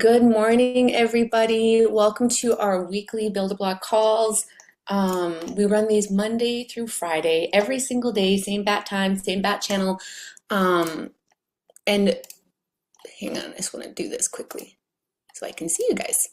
Good morning, everybody. Welcome to our weekly Build-A-Block calls. We run these Monday through Friday, every single day, same bat time, same bat channel. Um, and hang on, I just want to do this quickly so I can see you guys.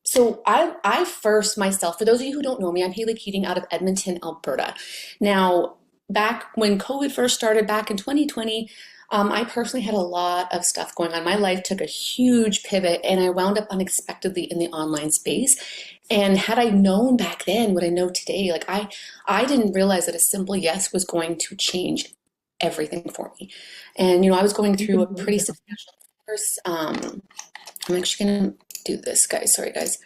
So I first myself, for those of you who don't know me, I'm Haley Keating out of Edmonton, Alberta. Now, back when COVID first started back in 2020, I personally had a lot of stuff going on. My life took a huge pivot and I wound up unexpectedly in the online space. And had I known back then what I know today, I didn't realize that a simple yes was going to change everything for me. And I was going through a pretty substantial divorce. I'm actually gonna do this, guys. Sorry, guys.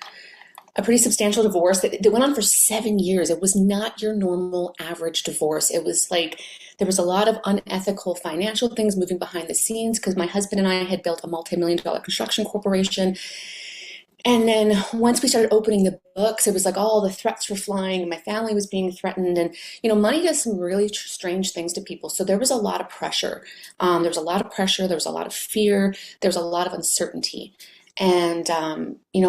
A pretty substantial divorce that went on for 7 years. It was not your normal average divorce. It was like there was a lot of unethical financial things moving behind the scenes because my husband and I had built a multi-million-dollar construction corporation. And then once we started opening the books, it was like all the threats were flying. My family was being threatened. And, money does some really strange things to people. So there was a lot of pressure. There was a lot of pressure. There was a lot of fear. There was a lot of uncertainty. And,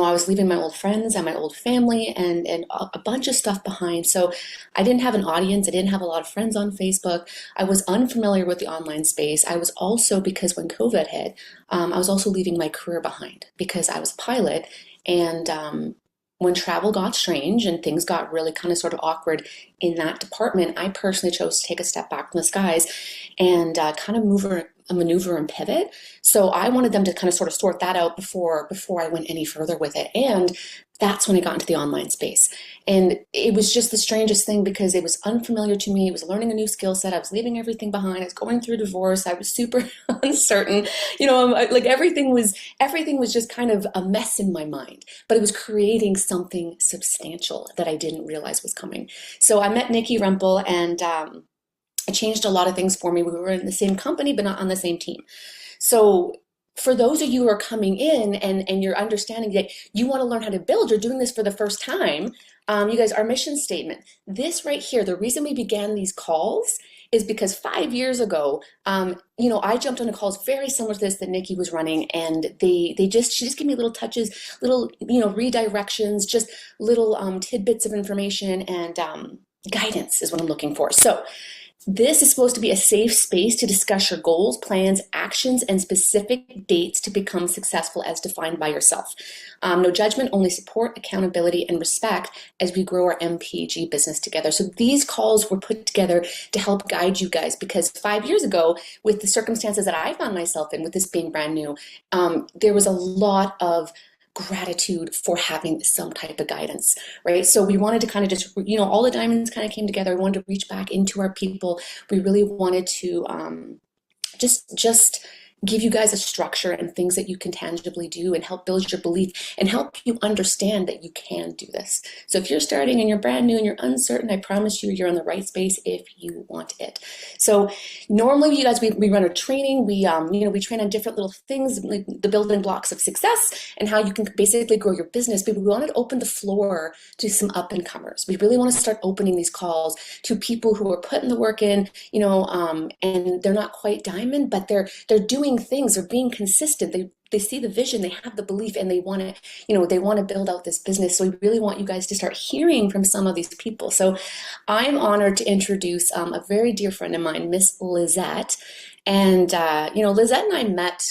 I was leaving my old friends and my old family and a bunch of stuff behind. So I didn't have an audience. I didn't have a lot of friends on Facebook. I was unfamiliar with the online space. I was also, because when COVID hit, I was also leaving my career behind because I was a pilot. And when travel got strange and things got really kind of sort of awkward in that department, I personally chose to take a step back from the skies and kind of maneuver and pivot. So I wanted them to kind of sort of sort that out before I went any further with it. And that's when I got into the online space. And it was just the strangest thing because it was unfamiliar to me. It was learning a new skill set. I was leaving everything behind. I was going through divorce. I was super uncertain. Like everything was just kind of a mess in my mind, but it was creating something substantial that I didn't realize was coming. So I met Nikki Rempel and it changed a lot of things for me. We were in the same company, but not on the same team. So for those of you who are coming in and you're understanding that you want to learn how to build, you're doing this for the first time, you guys, our mission statement, this right here, the reason we began these calls is because 5 years ago, I jumped on a calls very similar to this that Nikki was running, and she just gave me little touches, little, redirections, just little tidbits of information and guidance is what I'm looking for. So this is supposed to be a safe space to discuss your goals, plans, actions, and specific dates to become successful as defined by yourself. No judgment, only support, accountability, and respect as we grow our MPG business together. So these calls were put together to help guide you guys because 5 years ago, with the circumstances that I found myself in, with this being brand new, there was a lot of gratitude for having some type of guidance, right? So we wanted to kind of just, all the diamonds kind of came together. We wanted to reach back into our people. We really wanted to just give you guys a structure and things that you can tangibly do and help build your belief and help you understand that you can do this. So if you're starting and you're brand new and you're uncertain, I promise you're in the right space if you want it. So normally you guys, we run a training. We train on different little things, like the building blocks of success and how you can basically grow your business. But we wanted to open the floor to some up and comers. We really want to start opening these calls to people who are putting the work in, and they're not quite diamond, but they're doing things, they're being consistent, they see the vision, they have the belief, and they want to build out this business. So we really want you guys to start hearing from some of these people. So I'm honored to introduce a very dear friend of mine, Miss Lizette. And Lizette and I met,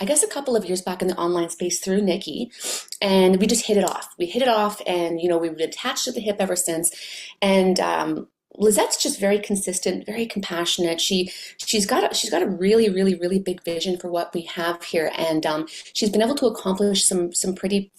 I guess, a couple of years back in the online space through Nikki, and we just hit it off. We hit it off, and we've been attached at the hip ever since. And Lizette's just very consistent, very compassionate. She's got a really, really, really big vision for what we have here, and she's been able to accomplish some pretty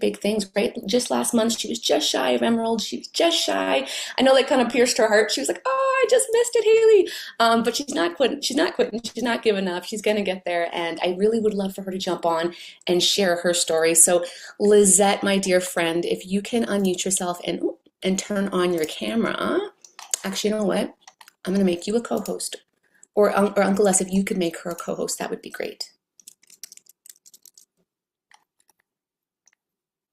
big things. Right, just last month she was just shy of Emerald. She was just shy. I know that kind of pierced her heart. She was like, "Oh, I just missed it, Haley." But she's not quitting. She's not quitting. She's not giving up. She's gonna get there, and I really would love for her to jump on and share her story. So, Lizette, my dear friend, if you can unmute yourself and turn on your camera. Actually, you know what? I'm going to make you a co-host. Or Uncle Les, if you could make her a co-host, that would be great.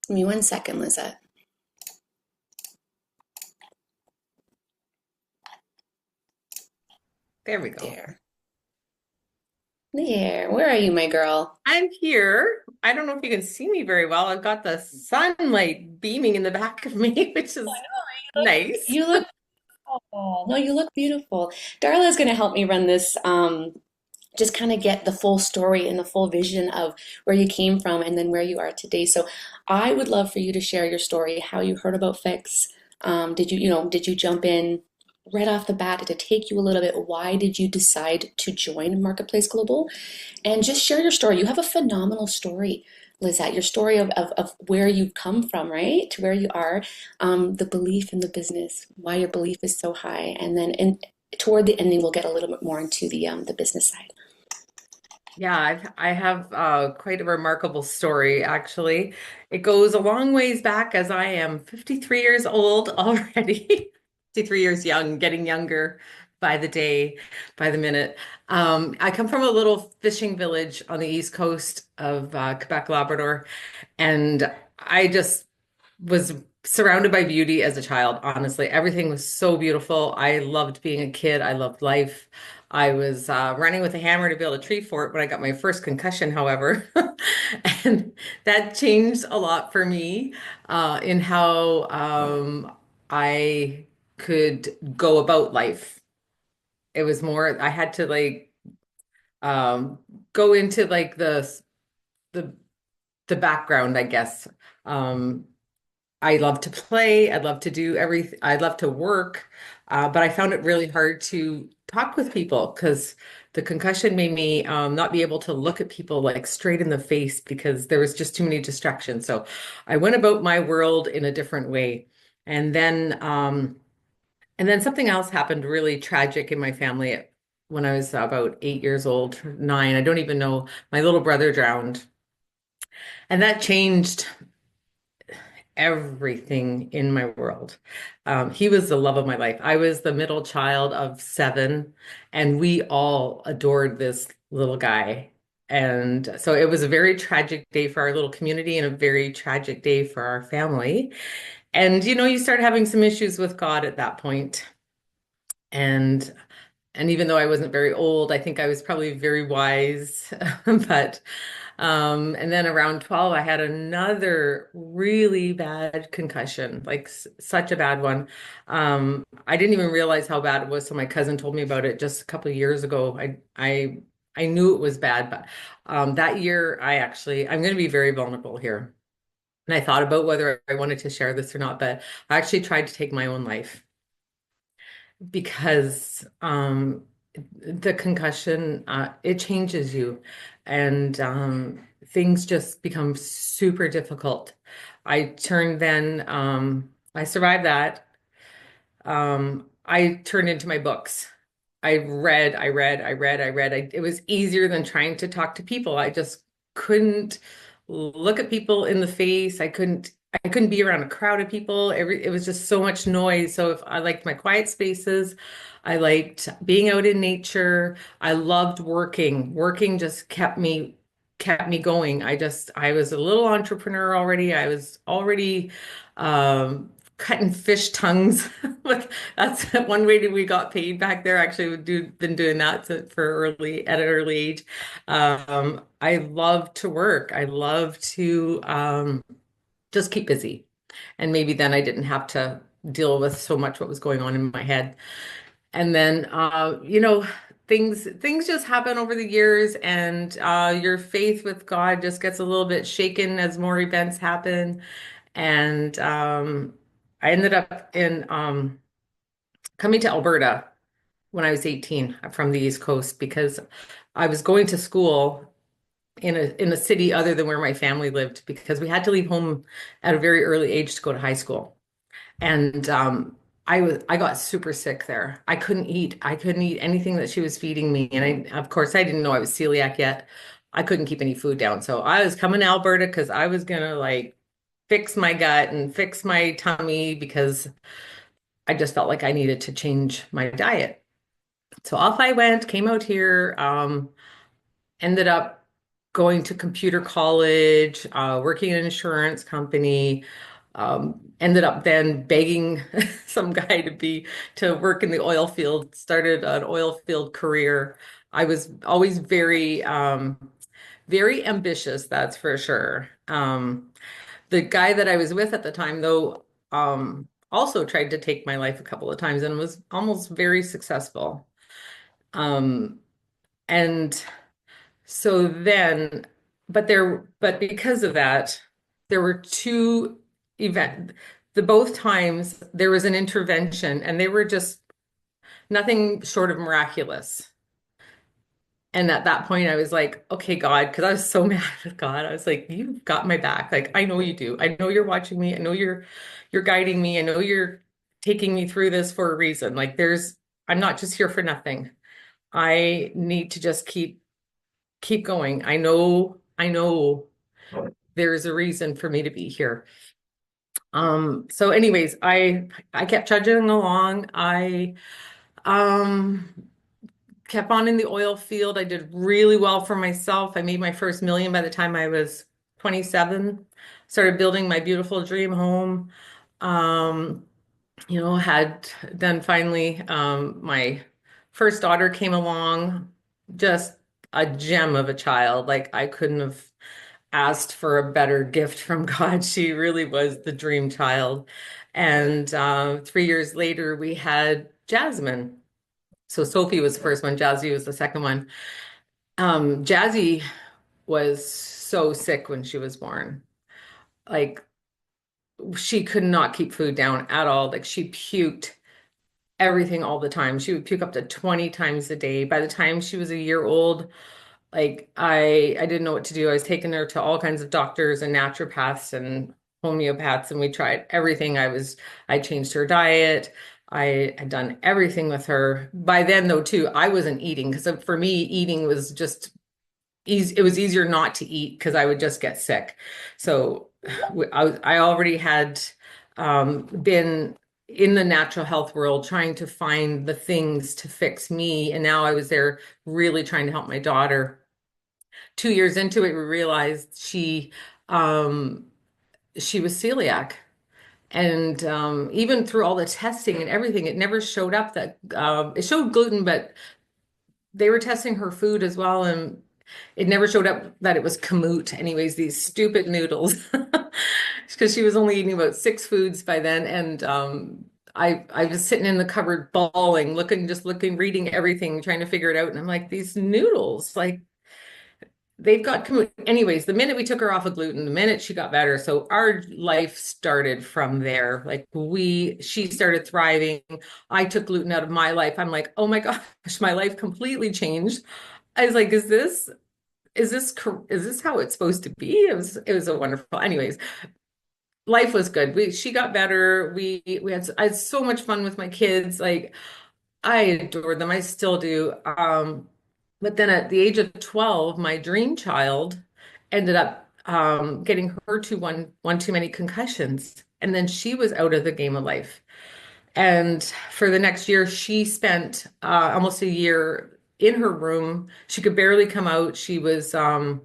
Give me 1 second, Lizette. There we go. There. There, where are you, my girl? I'm here. I don't know if you can see me very well. I've got the sunlight beaming in the back of me, which I is know, nice. you look, oh, no, you look beautiful. Darla is going to help me run this, just kind of get the full story and the full vision of where you came from and then where you are today. So I would love for you to share your story, how you heard about Fix. Did you jump in right off the bat? Did it take you a little bit? Why did you decide to join Marketplace Global? And just share your story. You have a phenomenal story, Lizette. Your story of where you've come from, right, to where you are, the belief in the business, why your belief is so high, and then toward the ending, we'll get a little bit more into the business side. Yeah, I have quite a remarkable story, actually. It goes a long ways back as I am 53 years old already. 53 years young, getting younger by the day, by the minute. I come from a little fishing village on the east coast of Quebec, Labrador, and I just was surrounded by beauty as a child, honestly. Everything was so beautiful. I loved being a kid. I loved life. I was running with a hammer to build a tree fort when I got my first concussion, however. And that changed a lot for me in how I could go about life. It was more, I had to um, go into the the background, I guess. Um, I love to play. I'd love to do everything. I'd love to work, but I found it really hard to talk with people because the concussion made me not be able to look at people like straight in the face because there was just too many distractions. So I went about my world in a different way, and then and then something else happened really tragic in my family when I was about 8 years old, 9. I don't even know. My little brother drowned, and that changed everything in my world. He was the love of my life. I was the middle child of 7, and we all adored this little guy. And so it was a very tragic day for our little community and a very tragic day for our family. And you start having some issues with God at that point. And and even though I wasn't very old, I think I was probably very wise. But and then around 12, I had another really bad concussion, like such a bad one. I didn't even realize how bad it was, so my cousin told me about it just a couple of years ago. I knew it was bad, but that year I'm going to be very vulnerable here. And I thought about whether I wanted to share this or not, but I actually tried to take my own life because the concussion it changes you and things just become super difficult. I survived that. I turned into my books. It was easier than trying to talk to people. I just couldn't look at people in the face. I couldn't be around a crowd of people. It was just so much noise. So if I liked my quiet spaces, I liked being out in nature. I loved working. Working just kept me going. I was a little entrepreneur already. I was already cutting fish tongues. Like that's one way that we got paid back there. Actually, been doing that at an early age. I love to work. I love to just keep busy. And maybe then I didn't have to deal with so much what was going on in my head. And then things just happen over the years, and your faith with God just gets a little bit shaken as more events happen. And I ended up in coming to Alberta when I was 18 from the East Coast because I was going to school in a city other than where my family lived because we had to leave home at a very early age to go to high school. And I got super sick there. I couldn't eat. I couldn't eat anything that she was feeding me. And of course I didn't know I was celiac yet. I couldn't keep any food down. So I was coming to Alberta because I was gonna like fix my gut and fix my tummy because I just felt like I needed to change my diet. So off I went, came out here, ended up going to computer college, working in an insurance company, ended up then begging some guy to work in the oil field, started an oil field career. I was always very ambitious, that's for sure. The guy that I was with at the time, though, also tried to take my life a couple of times and was almost very successful. Um, and so then, but because of that, there were two event, the both times there was an intervention, and they were just nothing short of miraculous. And at that point, I was like, okay, God, because I was so mad with God. I was like, you've got my back. Like, I know you do. I know you're watching me. I know you're guiding me. I know you're taking me through this for a reason. Like, I'm not just here for nothing. I need to just keep going. I know there's a reason for me to be here. So anyways, I kept trudging along. I um kept on in the oil field. I did really well for myself. I made my first million by the time I was 27. Started building my beautiful dream home. Um, had then finally my first daughter came along, just a gem of a child. Like I couldn't have asked for a better gift from God. She really was the dream child. And 3 years later, we had Jasmine. So Sophie was the first one, Jazzy was the second one. Jazzy was so sick when she was born. Like she could not keep food down at all. Like she puked everything all the time. She would puke up to 20 times a day. By the time she was a year old, like I didn't know what to do. I was taking her to all kinds of doctors and naturopaths and homeopaths, and we tried everything. I changed her diet. I had done everything with her. By then, though, too, I wasn't eating because for me, eating was just easy. It was easier not to eat because I would just get sick. So I already had been in the natural health world trying to find the things to fix me. And now I was there really trying to help my daughter. 2 years into it, we realized um, she was celiac. And even through all the testing and everything, it never showed up that it showed gluten, but they were testing her food as well, and it never showed up that it was kamut. Anyways, these stupid noodles, because she was only eating about six foods by then, and I was sitting in the cupboard bawling, looking, reading everything, trying to figure it out, and I'm like, these noodles, like they've got kamut. Anyways, the minute we took her off of gluten, the minute she got better, so our life started from there. Like she started thriving. I took gluten out of my life. I'm like, oh my gosh, my life completely changed. I was like, is this how it's supposed to be? It was a wonderful. Anyways, life was good. She got better. I had so much fun with my kids. Like I adored them. I still do. But then at the age of 12, my dream child ended up getting her to one too many concussions. And then she was out of the game of life. And for the next year, she spent almost a year in her room. She could barely come out. She would come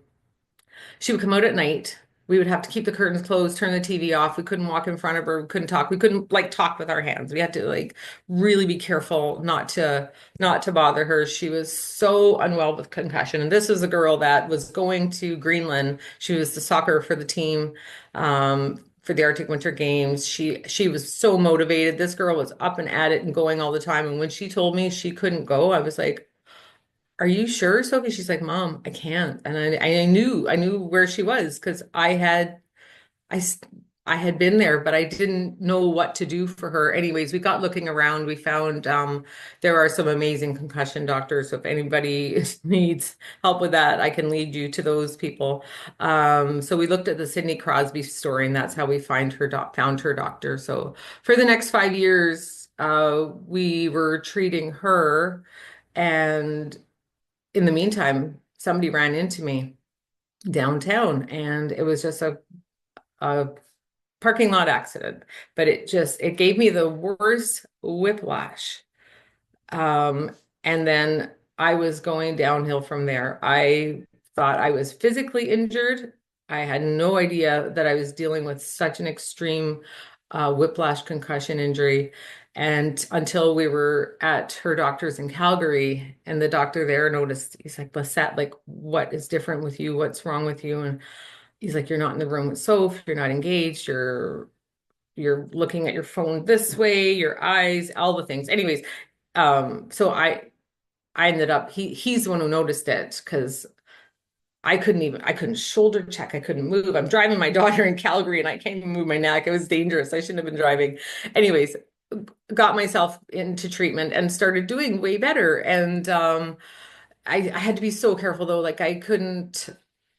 out at night. We would have to keep the curtains closed, turn the TV off. We couldn't walk in front of her. We couldn't talk. We couldn't like talk with our hands. We had to like really be careful not to bother her. She was so unwell with concussion. And this was a girl that was going to Greenland. She was the soccer for the team, for the Arctic Winter Games. She was so motivated. This girl was up and at it and going all the time. And when she told me she couldn't go, I was like, are you sure, Sophie? She's like, Mom, I can't. And I knew where she was because I, s- I had been there, but I didn't know what to do for her. Anyways, we got looking around. We found there are some amazing concussion doctors. So if anybody needs help with that, I can lead you to those people. So we looked at the Sidney Crosby story, and that's how we found her doctor. So for the next 5 years, we were treating her. And in the meantime, somebody ran into me downtown, and it was just a parking lot accident, but it gave me the worst whiplash. Um, and then I was going downhill from there. I thought I was physically injured. I had no idea that I was dealing with such an extreme whiplash concussion injury. And until we were at her doctor's in Calgary, and the doctor there noticed, he's like, Lisette, like, what is different with you? What's wrong with you? And he's like, you're not in the room with Soph, you're not engaged, you're looking at your phone this way, your eyes, all the things. Anyways, so I ended up he's the one who noticed it because I couldn't shoulder check. I couldn't move. I'm driving my daughter in Calgary and I can't even move my neck. It was dangerous. I shouldn't have been driving. Anyways, got myself into treatment and started doing way better. And I had to be so careful though. Like I couldn't,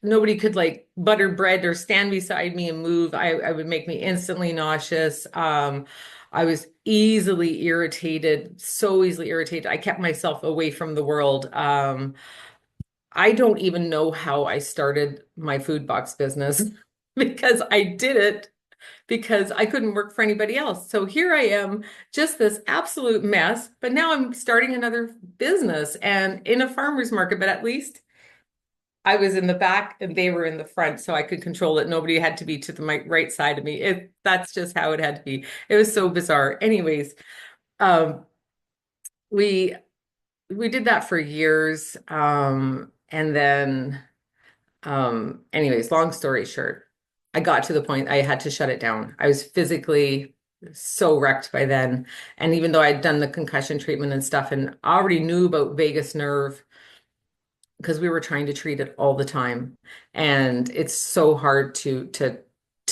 nobody could like butter bread or stand beside me and move. I would make me instantly nauseous. I was easily irritated, so easily irritated. I kept myself away from the world. I don't even know how I started my food box business because I did it because I couldn't work for anybody else. So here I am, just this absolute mess, but now I'm starting another business and in a farmer's market, but at least I was in the back and they were in the front, so I could control it. Nobody had to be to the right side of me. That's just how it had to be. It was so bizarre. Anyways, um, we we did that for years. And then anyways, long story short, I got to the point I had to shut it down. I was physically so wrecked by then. And even though I'd done the concussion treatment and stuff and already knew about vagus nerve, because we were trying to treat it all the time. And it's so hard to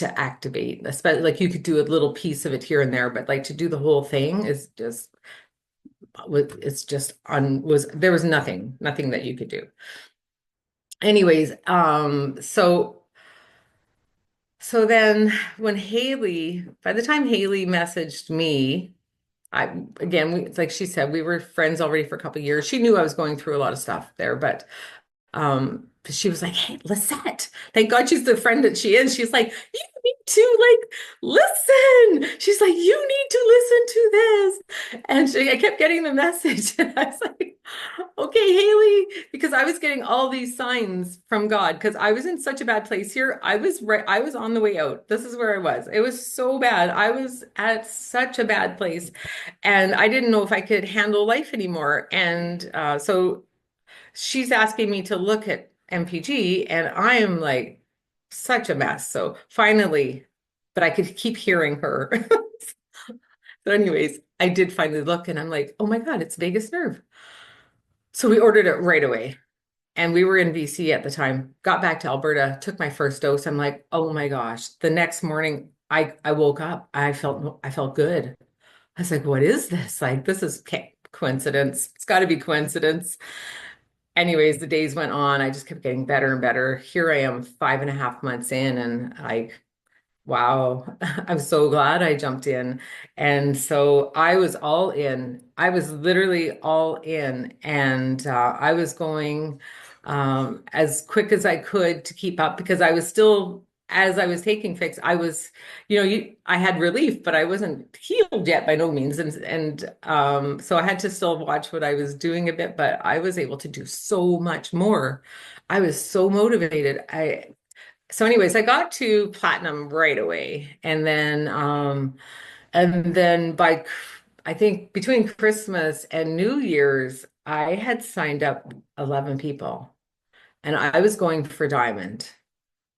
activate, especially like you could do a little piece of it here and there, but like to do the whole thing is just it's just was there was nothing that you could do. Anyways, so then when by the time Haley messaged me, it's like she said, we were friends already for a couple of years. She knew I was going through a lot of stuff there, but she was like, hey, Lisette, thank God she's the friend that she is. She's like, you need to like listen. She's like, you need to listen to this. And I kept getting the message. And I was like, okay, Haley, because I was getting all these signs from God because I was in such a bad place here. I was on the way out. This is where I was. It was so bad. I was at such a bad place and I didn't know if I could handle life anymore. And so she's asking me to look at MPG, and I am like such a mess. So finally, but I could keep hearing her. So, anyways, I did finally look, and I'm like, oh my God, it's vagus nerve. So we ordered it right away. And we were in BC at the time, got back to Alberta, took my first dose. I'm like, oh my gosh. The next morning, I woke up. I felt good. I was like, what is this? Like, this is coincidence. It's got to be coincidence. Anyways, the days went on. I just kept getting better and better. Here I am 5.5 months in, and like, wow, I'm so glad I jumped in. And so I was all in. I was literally all in, and I was going as quick as I could to keep up because I was still, as I was taking fix, I was, I had relief, but I wasn't healed yet by no means. And so I had to still watch what I was doing a bit, but I was able to do so much more. I was so motivated. So anyways, I got to platinum right away. And then I think between Christmas and New Year's, I had signed up 11 people and I was going for diamond.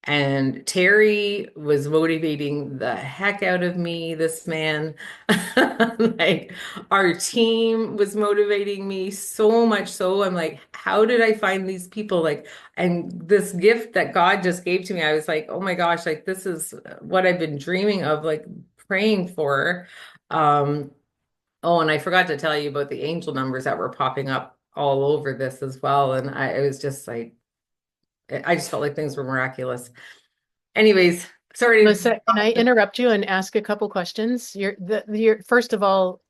And Terry was motivating the heck out of me, this man. Like our team was motivating me so much so. I'm like, how did I find these people? Like, and this gift that God just gave to me, I was like, oh my gosh, like this is what I've been dreaming of, like praying for. Um, oh, and I forgot to tell you about the angel numbers that were popping up all over this as well. And it was just like, I just felt like things were miraculous. Anyways, sorry. Melissa, can I interrupt you and ask a couple questions? You're first of all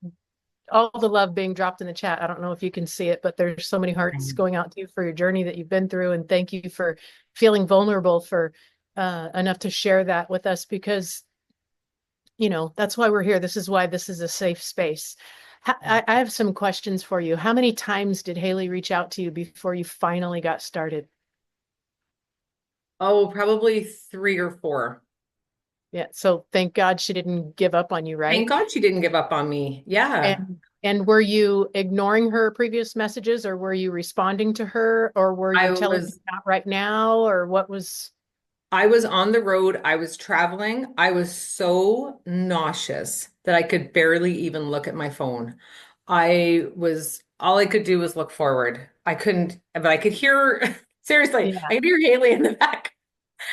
the love being dropped in the chat. I don't know if you can see it, but there's so many hearts going out to you for your journey that you've been through, and thank you for feeling vulnerable for enough to share that with us because that's why we're here. This is why this is a safe space. I have some questions for you. How many times did Haley reach out to you before you finally got started? Oh, probably 3 or 4. Yeah. So thank God she didn't give up on you, right? Thank God she didn't give up on me. Yeah. And were you ignoring her previous messages, or were you responding to her, or were I you telling her was not right now, or what was? I was on the road. I was traveling. I was so nauseous that I could barely even look at my phone. All I could do was look forward. I couldn't, but I could hear, seriously, Yeah. I could hear Haley in the back.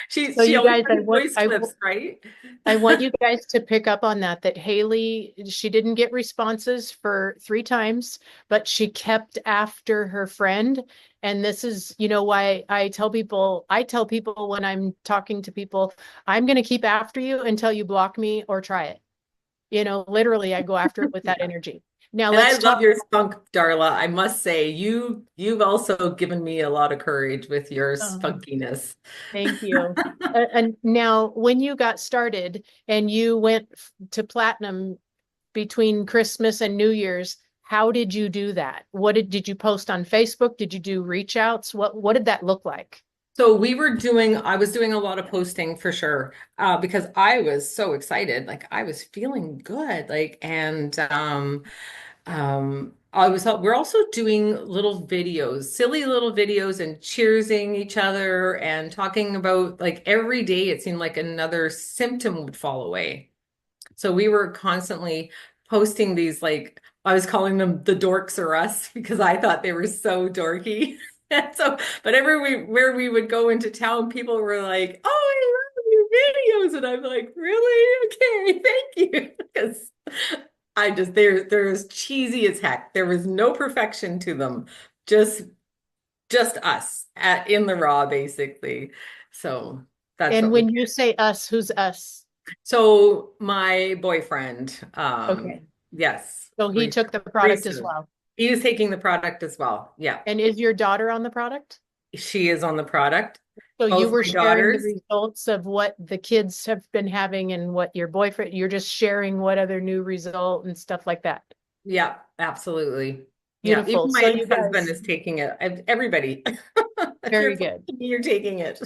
So She you always guys, has voice clips, right? I want you guys to pick up on that Haley, she didn't get responses for 3 times, but she kept after her friend. And this is, why I tell people when I'm talking to people, I'm going to keep after you until you block me or try it. Literally, I go after it with that energy. Now And I let's love talk. your spunk, Darla. I must say, you've also given me a lot of courage with your spunkiness. Thank you. And now, when you got started and you went to platinum between Christmas and New Year's, how did you do that? Did you post on Facebook? Did you do reach outs? What did that look like? So I was doing a lot of posting for sure, because I was so excited. Like I was feeling good. We're also doing little videos, silly little videos and cheersing each other and talking about like every day it seemed like another symptom would fall away. So we were constantly posting these, like, I was calling them the dorks or us because I thought they were so dorky. And so, but where we would go into town, people were like, "Oh, I love your videos," and I'm like, "Really? Okay, thank you." Because they're as cheesy as heck. There was no perfection to them, just us in the raw, basically. So that's And what we. when you say us, who's us? So my boyfriend, Okay. yes, So he took the pretty product as soon. well. He was taking the product as well. Yeah, And is your daughter on the product? she is on the product. So you Both were my sharing the daughters. results of what the kids have been having and what your boyfriend, you're just sharing what other new result and stuff like that. Yeah, absolutely. Yeah, Beautiful. even So my you husband guys, is taking it. Everybody, if very you're good. you're taking it.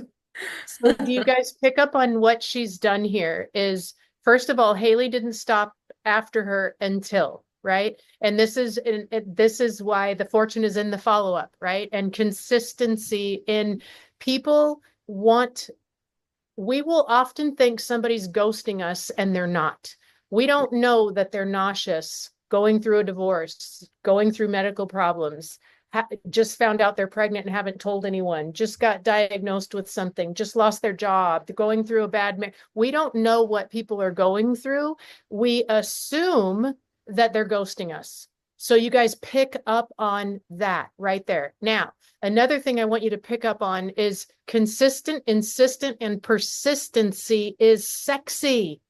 So do you guys pick up on what she's done here is, first of all, Haley didn't stop after her until, right? And this is why the fortune is in the follow-up, right? And consistency in people want, we will often think somebody's ghosting us and they're not. We don't know that they're nauseous, going through a divorce, going through medical problems, just found out they're pregnant and haven't told anyone, just got diagnosed with something, just lost their job, going through a bad we don't know what people are going through. We assume that they're ghosting us. So you guys pick up on that right there. Now, another thing I want you to pick up on is consistent, insistent, and persistency is sexy.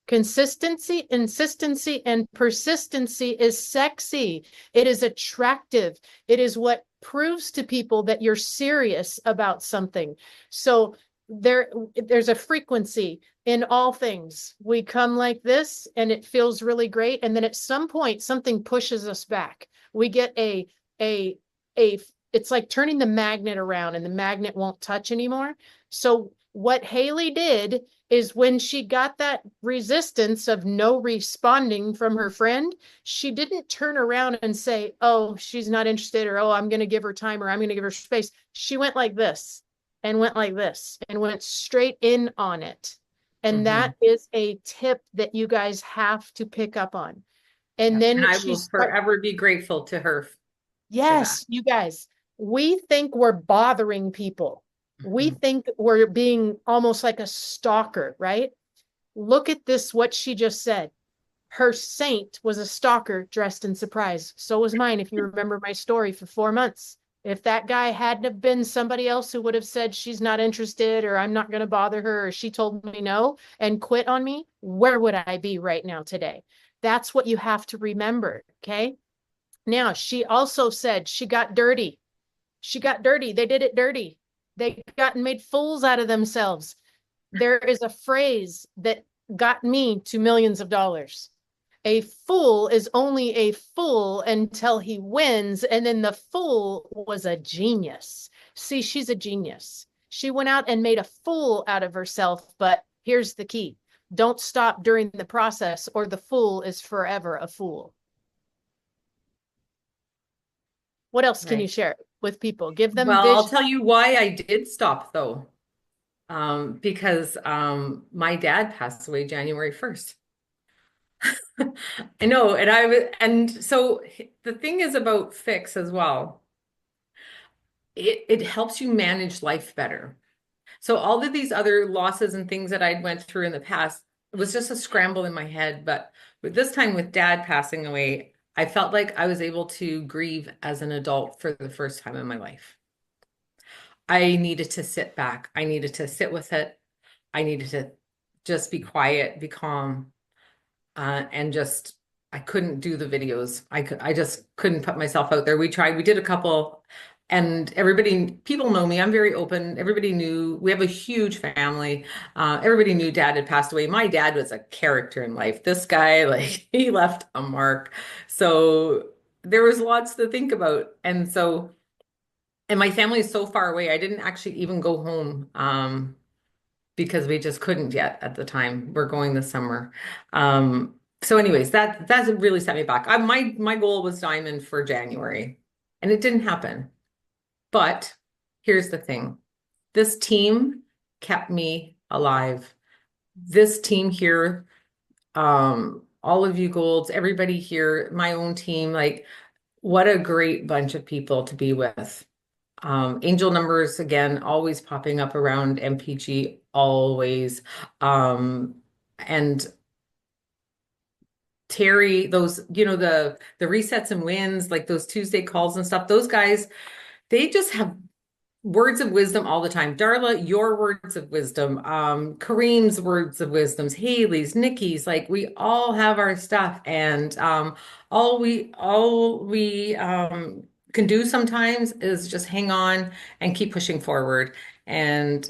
Consistency, insistency, and persistency is sexy. It is attractive. It is what proves to people that you're serious about something. So there's a frequency in all things. We come like this and it feels really great. And then at some point, something pushes us back. We get a, it's like turning the magnet around and the magnet won't touch anymore. So what Haley did is when she got that resistance of no responding from her friend, she didn't turn around and say, "Oh, she's not interested," or "Oh, I'm going to give her time," or "I'm going to give her space." She went like this and went like this and went straight in on it. And that is a tip that you guys have to pick up on. And Yep. And then I will forever be grateful to her for that. yes, you guys, we think we're bothering people. We think we're being almost like a stalker, right? Look at this, what she just said. Her saint was a stalker dressed in surprise. So was mine, if you remember my story for 4 months. If that guy hadn't have been somebody else who would have said she's not interested or I'm not going to bother her or she told me no and quit on me, where would I be right now today? That's what you have to remember, okay? Now, she also said she got dirty. She got dirty. They did it dirty. They got and made fools out of themselves. There is a phrase that got me to millions of dollars. A fool is only a fool until he wins, and then the fool was a genius. See, she's a genius. She went out and made a fool out of herself, but here's the key. don't stop during the process, or the fool is forever a fool. What else can you Right. share with people? Give them Well, I'll vision. tell you why I did stop though. Because my dad passed away January 1st. I know, and so the thing is about Fix as well. It helps you manage life better. So all of these other losses and things that I went through in the past, it was just a scramble in my head. But with this time with dad passing away, I felt like I was able to grieve as an adult for the first time in my life. I needed to sit back. I needed to sit with it. I needed to just be quiet, be calm, and just I couldn't do the videos. I just couldn't put myself out there. We did a couple, and people know me. I'm very open. Everybody knew we have a huge family. Everybody knew dad had passed away. My dad was a character in life. This guy, like, he left a mark. So there was lots to think about. And my family is so far away. I didn't actually even go home. Because we just couldn't yet at the time. We're going this summer. So anyways, that's really set me back. My goal was diamond for January, and it didn't happen. But here's the thing. This team kept me alive. This team here, all of you golds, everybody here, my own team, like what a great bunch of people to be with. Angel numbers again, always popping up around MPG, always. And Terry, those, the resets and wins, like those Tuesday calls and stuff, those guys, they just have words of wisdom all the time. Darla, your words of wisdom, Kareem's words of wisdoms, Haley's, Nikki's, like we all have our stuff. And all we can do sometimes is just hang on and keep pushing forward. And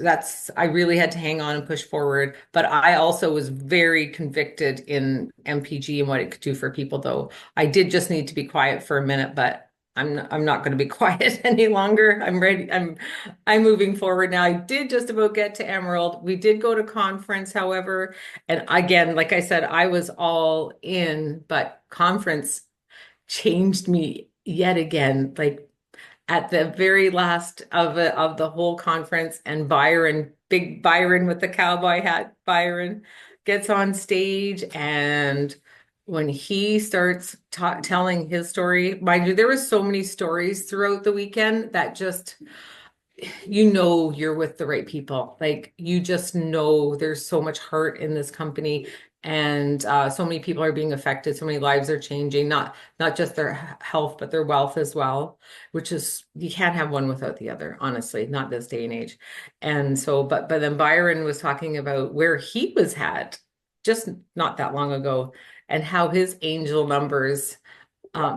I really had to hang on and push forward. But I also was very convicted in MPG and what it could do for people, though. I did just need to be quiet for a minute, but I'm not going to be quiet any longer. I'm ready. I'm moving forward now. I did just about get to Emerald. We did go to conference, however, and again, like I said, I was all in, but conference changed me yet again. Like at the very last of the whole conference, and big Byron with the cowboy hat, Byron gets on stage, and when he starts telling his story, mind you, there were so many stories throughout the weekend that just, you're with the right people. Like you just know there's so much heart in this company, and so many people are being affected. So many lives are changing, not just their health, but their wealth as well, which is, you can't have one without the other, honestly, not this day and age. And so, but then Byron was talking about where he was at just not that long ago, and how his angel numbers,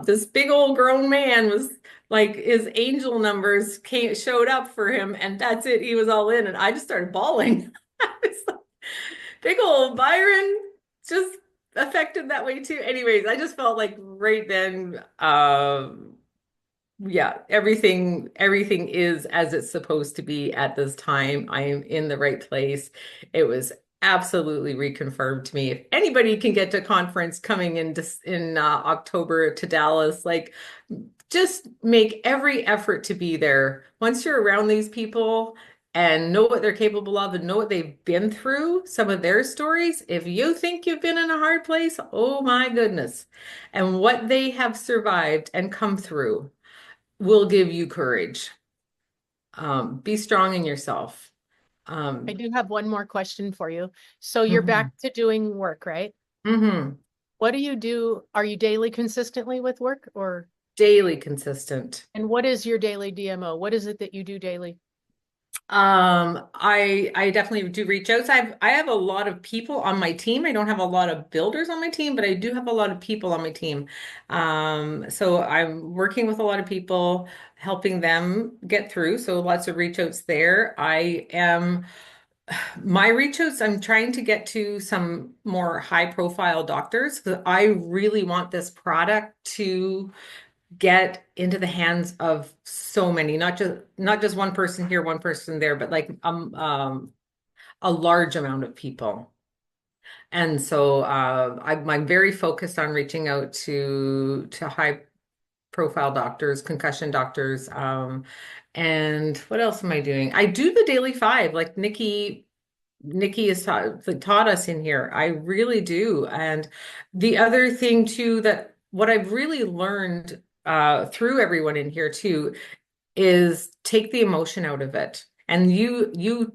this big old grown man was like, his angel numbers showed up for him, and that's it. He was all in, and I just started bawling. I was like, big old Byron just affected that way too. Anyways, I just felt like right then, yeah, everything is as it's supposed to be at this time. I am in the right place. It was absolutely reconfirmed to me. If anybody can get to conference coming in October to Dallas, like just make every effort to be there. Once you're around these people and know what they're capable of and know what they've been through, some of their stories, if you think you've been in a hard place, oh my goodness, and what they have survived and come through will give you courage. Be strong in yourself. I do have one more question for you. So you're back to doing work, right? Mhm. What do you do? Are you daily consistently with work, or? Daily consistent. And what is your daily DMO? What is it that you do daily? I definitely do reach outs. I have a lot of people on my team. I don't have a lot of builders on my team, but I do have a lot of people on my team. So I'm working with a lot of people, helping them get through. So lots of reach outs there. My reach outs, I'm trying to get to some more high profile doctors because I really want this product to get into the hands of so many, not just one person here, one person there, but like a large amount of people. And so I'm very focused on reaching out to high profile doctors, concussion doctors. And what else am I doing? I do the daily five, like Nikki has taught us in here. I really do. And the other thing too, that what I've really learned through everyone in here too is take the emotion out of it. And you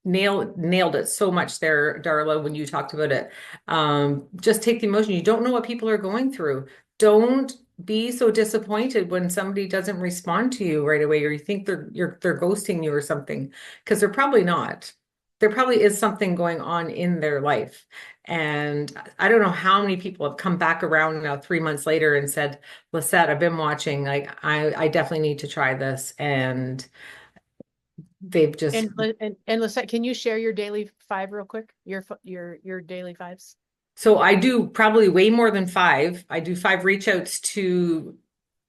nailed it so much there, Darla, when you talked about it. Just take the emotion. You don't know what people are going through. Don't be so disappointed when somebody doesn't respond to you right away, or you think they're ghosting you or something, because they're probably not. There probably is something going on in their life. And I don't know how many people have come back around now 3 months later and said, Lisette, I've been watching, like I definitely need to try this. And they've just And Lisette, can you share your daily five real quick? Your daily fives? So I do probably way more than five. I do five reach outs to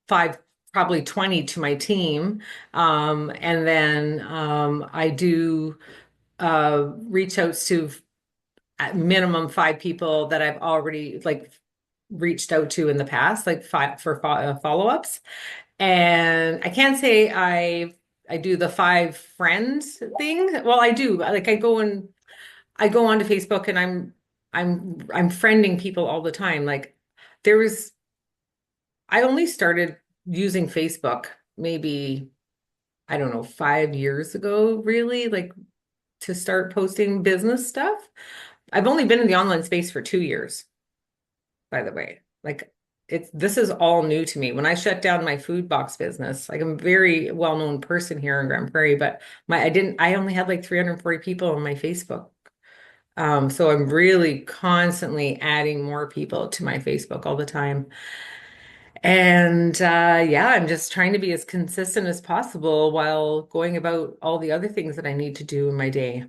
five, probably 20 to my team. And then I do reach outs to at minimum five people that I've already like reached out to in the past, like five for follow-ups. And I can't say I do the five friends thing. Well, I do. Like I go onto Facebook and I'm friending people all the time. Like there was I only started using Facebook maybe, I don't know, 5 years ago, really, like to start posting business stuff. I've only been in the online space for 2 years, by the way. Like this is all new to me. When I shut down my food box business, like I'm a very well-known person here in Grand Prairie, but I only had like 340 people on my Facebook. So I'm really constantly adding more people to my Facebook all the time. And yeah, I'm just trying to be as consistent as possible while going about all the other things that I need to do in my day.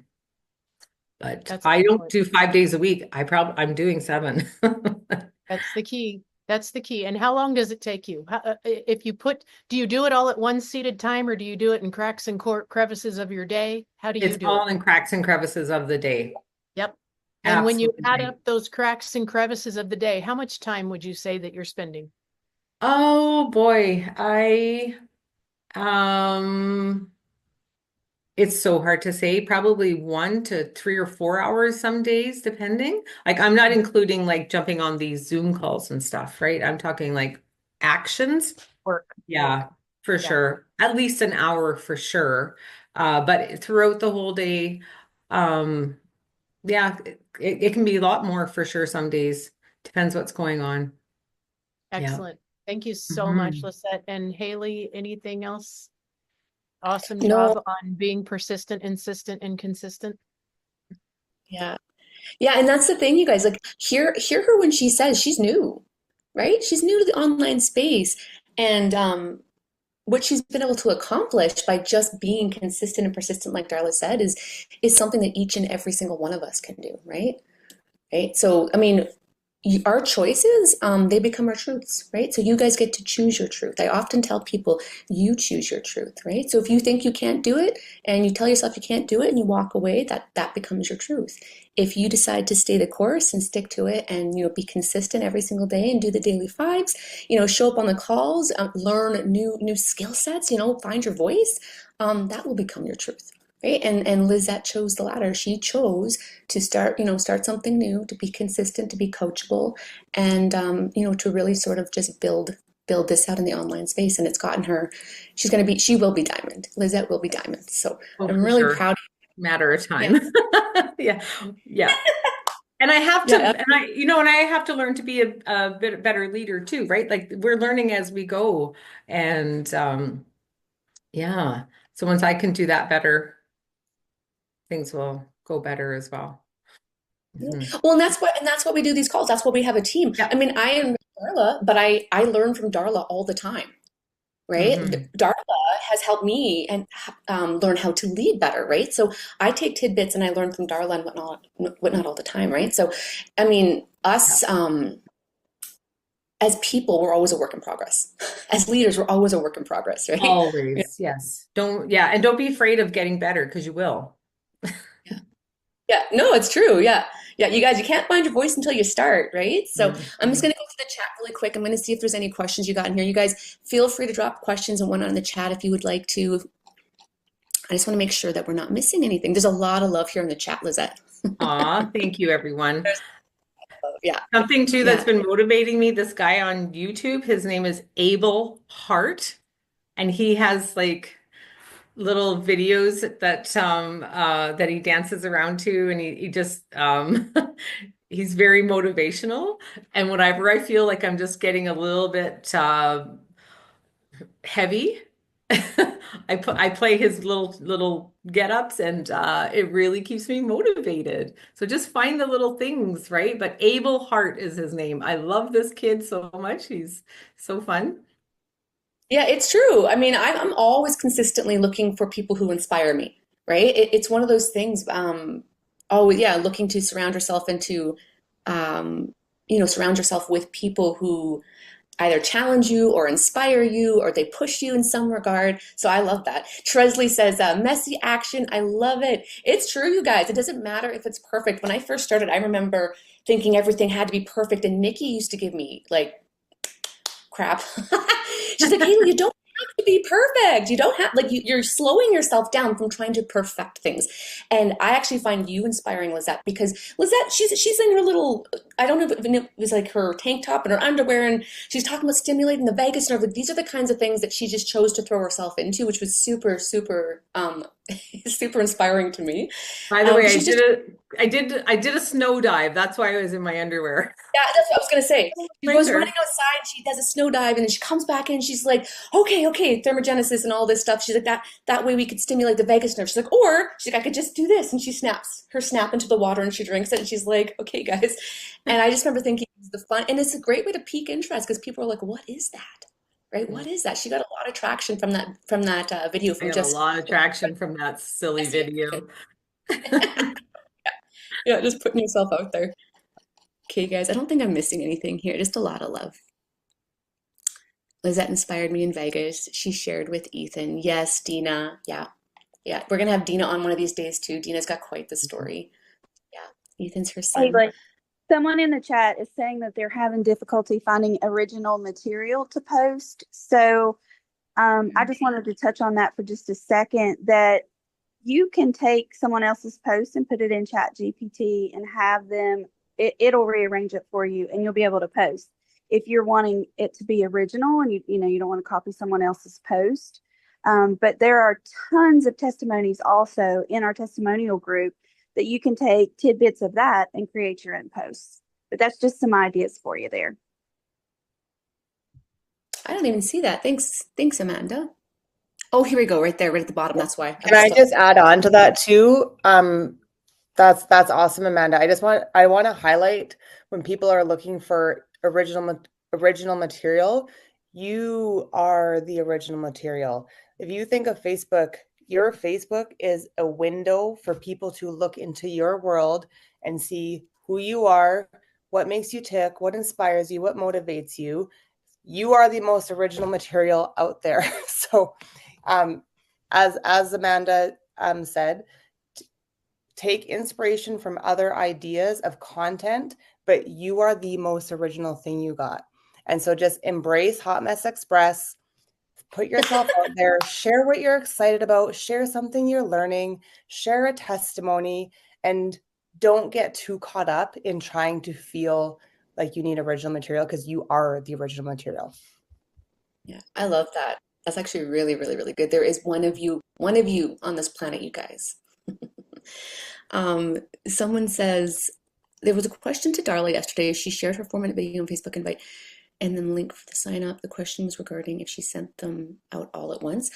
But That's I don't excellent. do 5 days a week. I'm doing 7. That's the key. That's the key. And how long does it take you? Do you do it all at one seated time, or do you do it in cracks and crevices of your day? How do you It's do it? all in cracks and crevices of the day. Yep. And when you add Absolutely. up those cracks and crevices of the day, how much time would you say that you're spending? Oh boy, I um it's so hard to say. Probably 1 to 3 or 4 hours some days, depending. Like I'm not including like jumping on these Zoom calls and stuff, right? I'm talking like actions. Work. Yeah, for Yeah. sure. At least an hour for sure. But throughout the whole day, um, yeah, it can be a lot more for sure some days. Depends what's going on. Yeah. Excellent. Thank you so much, Mhm. Lisette. And Haley, anything else? Awesome No, job on being persistent, insistent, and consistent. yeah. Yeah, and that's the thing, you guys, like hear her when she says she's new, right? She's new to the online space. And what she's been able to accomplish by just being consistent and persistent, like Darla said, is something that each and every single one of us can do, right? Right. So, I mean, our choices, they become our truths, right? So you guys get to choose your truth. I often tell people, you choose your truth, right? So if you think you can't do it and you tell yourself you can't do it and you walk away, that becomes your truth. If you decide to stay the course and stick to it and be consistent every single day and do the daily fives, show up on the calls, learn new skill sets, find your voice, that will become your truth. Right. And Lizette chose the latter. She chose to start something new, to be consistent, to be coachable, and to really sort of just build this out in the online space. And it's gotten her. She will be diamond. Lizette will be diamond. So Oh, I'm for really sure. proud. Matter of Yeah. time. Yeah. Yeah. And I have to, Yeah. and I have to learn to be a bit better leader too, right? Like we're learning as we go. And yeah. So once I can do that better, things will go better as well. Yeah. Mhm. Well, and that's what we do these calls. That's why we have a team. Yeah. I mean, I am Darla, but I learn from Darla all the time. Right? Hmm. Darla has helped me and learn how to lead better, right? So I take tidbits and I learn from Darla and whatnot all the time, right? So, I mean, Yeah. us as people, we're always a work in progress. As leaders, we're always a work in progress, right? Yeah, Always. Yes. Yeah. And don't be afraid of getting better because you will. yeah, yeah. No, it's true. Yeah, Yeah, you guys, you can't find your voice until you start, right? So I'm just Mhm. going to go to the chat really quick. I'm going to see if there's any questions you got in here. You guys feel free to drop questions and whatnot in the chat if you would like to. I just want to make sure that we're not missing anything. There's a lot of love here in the chat, Lizette. Aw, thank you, everyone. Yeah, Something too that's yeah. been motivating me, this guy on YouTube, his name is Abel Hart, and he has like little videos that he dances around to, and he just he's very motivational. And whenever I feel like I'm just getting a little bit heavy, I play his little get-ups, and it really keeps me motivated. So just find the little things, right? But Abel Hart is his name. I love this kid so much. He's so fun. Yeah, it's true. I mean, I'm always consistently looking for people who inspire me, right? It's one of those things, always, yeah, looking to surround yourself and to, um, surround yourself with people who either challenge you or inspire you or they push you in some regard. So I love that. Tresley says, messy action. I love it. It's true, you guys. It doesn't matter if it's perfect. When I first started, I remember thinking everything had to be perfect. And Nikki used to give me like crap. She's like, Haley, you don't have to be perfect. You don't have like you're slowing yourself down from trying to perfect things. And I actually find you inspiring, Lizette, because Lizette, she's in her little, I don't know if it was like her tank top and her underwear, and she's talking about stimulating the vagus nerve. Like, these are the kinds of things that she just chose to throw herself into, which was super, super super inspiring to me. By the way, She's just I did a snow dive. That's why I was in my underwear. Yeah, that's what I was gonna say. She goes Winter. running outside, she does a snow dive, and then she comes back in, she's like, okay, thermogenesis and all this stuff. She's like, that way we could stimulate the vagus nerve. She's like, or she's like, I could just do this. And she snaps her snap into the water and she drinks it, and she's like, okay, guys. And I just remember thinking it's the fun, and it's a great way to pique interest because people are like, what is that? Right? What is that? She got a lot of traction from that video I from got a just lot of traction from that silly video. yeah, just putting yourself out there. Okay, guys, I don't think I'm missing anything here. Just a lot of love. Lizette inspired me in Vegas. She shared with Ethan. Yes, Dina. Yeah, yeah. We're gonna have Dina on one of these days too. Dina's got quite the story. Yeah, Ethan's her Hey, son. like someone in the chat is saying that they're having difficulty finding original material to post. So I just wanted to touch on that for just a second, that you can take someone else's post and put it in Chat GPT and have them, it'll rearrange it for you and you'll be able to post. If you're wanting it to be original and you don't want to copy someone else's post. But there are tons of testimonies also in our testimonial group that you can take tidbits of that and create your own posts. But that's just some ideas for you there. I don't even see that. Thanks, Amanda. Oh, here we go, right there, right at the bottom. That's why. Can I just add on to that too? That's awesome, Amanda. I want to highlight when people are looking for original material, you are the original material. If you think of Facebook, your Facebook is a window for people to look into your world and see who you are, what makes you tick, what inspires you, what motivates you. You are the most original material out there. So as Amanda said, take inspiration from other ideas of content, but you are the most original thing you got. And so just embrace Hot Mess Express, put yourself out there, share what you're excited about, share something you're learning, share a testimony, and don't get too caught up in trying to feel like you need original material, because you are the original material. Yeah, I love that. That's actually really, really, really good. There is one of you on this planet, you guys. Someone says there was a question to Darla yesterday. She shared her 4-minute video on Facebook Invite and then link for the sign up. The question was regarding if she sent them out all at once.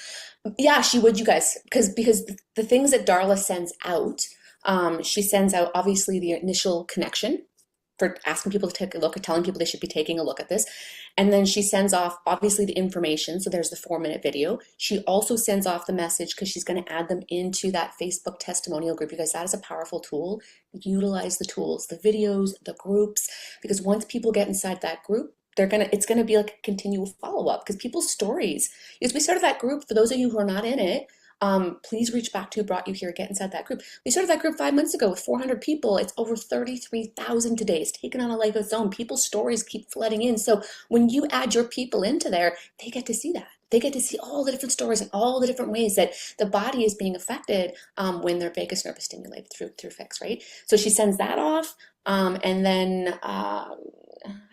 Yeah, she would, you guys, because the things that Darla sends out, she sends out obviously the initial connection for asking people to take a look or telling people they should be taking a look at this. And then she sends off obviously the information. So there's the 4-minute video. She also sends off the message because she's going to add them into that Facebook testimonial group. You guys, that is a powerful tool. Utilize the tools, the videos, the groups, because once people get inside that group, it's gonna be like a continual follow-up because people's stories. Because we started that group, for those of you who are not in it, please reach back to who brought you here, get inside that group. We started that group 5 months ago with 400 people. It's over 33,000 today. It's taken on a life of its own. People's stories keep flooding in. So when you add your people into there, they get to see that. They get to see all the different stories and all the different ways that the body is being affected when their vagus nerve is stimulated through Fix, right? So she sends that off, and then I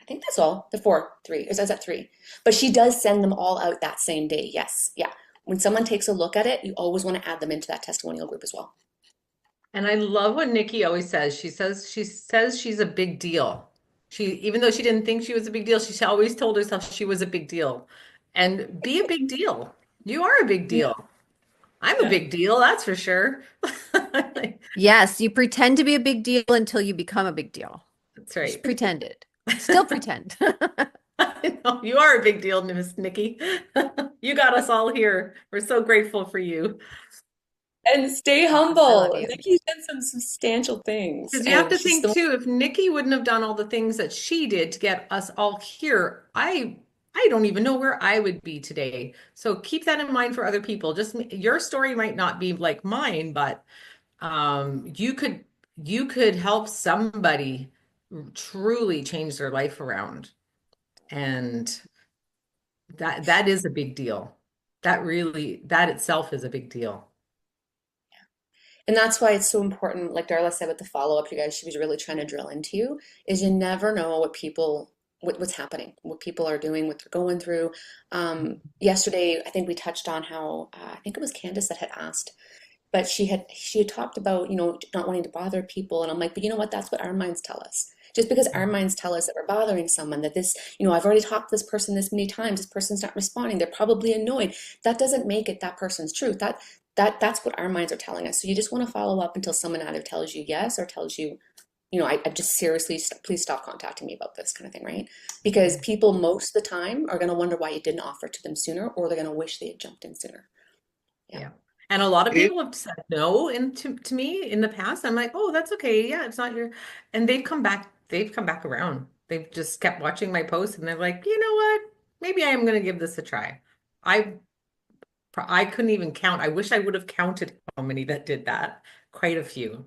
think that's all. The 3, or is that 3? But she does send them all out that same day. Yes, yeah. When someone takes a look at it, you always want to add them into that testimonial group as well. And I love what Nikki always says. She says she's a big deal. Even though she didn't think she was a big deal, she always told herself she was a big deal. And be a big deal. You are a big deal. I'm a big deal, that's for sure. Yes, you pretend to be a big deal until you become a big deal. That's right. Just pretend it. Still pretend. I know, you are a big deal, Miss Nikki. You got us all here. We're so grateful for you. And stay I humble. love you. Nikki's done some substantial things. Because you have and to she's think too, if Nikki wouldn't have done all the things that she did to get us all here, I don't even know where I would be today. So keep that in mind for other people. Just your story might not be like mine, but you could help somebody truly change their life around. And that is a big deal. That itself is a big deal. And that's why it's so important, like Darla said with the follow-up, you guys, she was really trying to drill into you, is you never know what's happening, what people are doing, what they're going through. Yesterday, I think we touched on how, I think it was Candace that had asked, but she had talked about, not wanting to bother people. And I'm like, but you know what? That's what our minds tell us. Just because our minds tell us that we're bothering someone, that this, I've already talked to this person this many times, this person's not responding, they're probably annoyed. That doesn't make it that person's truth. That's what our minds are telling us. So you just want to follow up until someone either tells you yes or tells you, I just seriously, please stop contacting me about this kind of thing, right? Because people most of the time are going to wonder why you didn't offer to them sooner, or they're going to wish they had jumped in sooner. Yeah. And a lot of people have said no to me in the past. I'm like, oh, that's okay. Yeah, it's not your, and they've come back around. They've just kept watching my posts and they're like, you know what? Maybe I am going to give this a try. I couldn't even count. I wish I would have counted how many that did that. Quite a few.